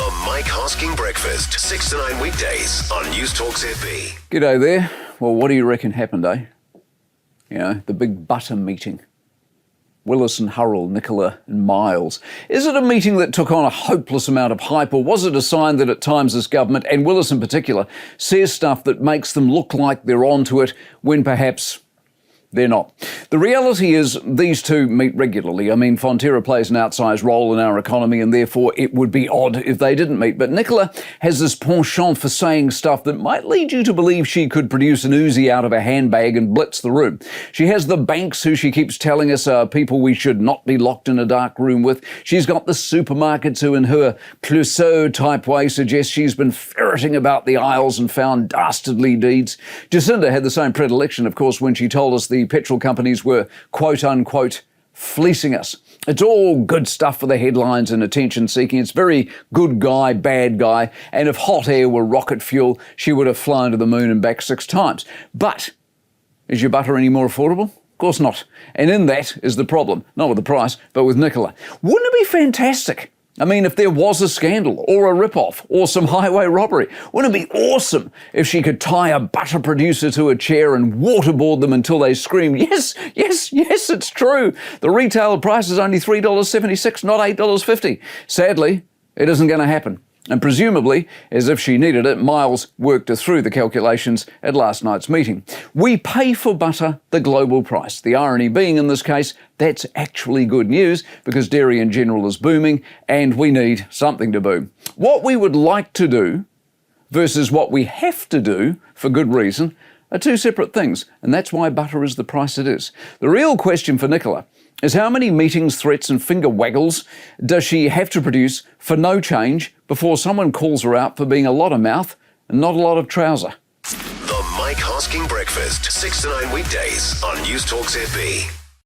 The Mike Hosking Breakfast, 6 to 9 weekdays on NewstalkZB. G'day there. Well, what do you reckon happened, eh? You know, the big butter meeting. Willis and Hurrell, Nicola and Miles. Is it a meeting that took on a hopeless amount of hype, or was it a sign that at times this government, and Willis in particular, says stuff that makes them look like they're onto it when perhaps they're not? The reality is these two meet regularly. I mean, Fonterra plays an outsized role in our economy, and therefore it would be odd if they didn't meet. But Nicola has this penchant for saying stuff that might lead you to believe she could produce an Uzi out of a handbag and blitz the room. She has the banks who she keeps telling us are people we should not be locked in a dark room with. She's got the supermarkets who in her Clouseau type way suggest she's been ferreting about the aisles and found dastardly deeds. Jacinda had the same predilection, of course, when she told us the petrol companies were quote-unquote fleecing us. It's all good stuff for the headlines and attention-seeking. It's very good guy, bad guy, and if hot air were rocket fuel, she would have flown to the moon and back 6 times. But is your butter any more affordable? Of course not. And in that is the problem. Not with the price, but with Nicola. Wouldn't it be fantastic? I mean, if there was a scandal or a rip-off or some highway robbery, wouldn't it be awesome if she could tie a butter producer to a chair and waterboard them until they scream, yes, yes, yes, it's true. The retail price is only $3.76, not $8.50. Sadly, it isn't going to happen. And presumably, as if she needed it, Miles worked her through the calculations at last night's meeting. We pay for butter the global price. The irony being, in this case, that's actually good news because dairy in general is booming and we need something to boom. What we would like to do versus what we have to do for good reason are two separate things, and that's why butter is the price it is. The real question for Nicola is how many meetings, threats and finger waggles does she have to produce for no change before someone calls her out for being a lot of mouth and not a lot of trouser? The Mike Hosking Breakfast, 6 to 9 weekdays on NewstalkZB.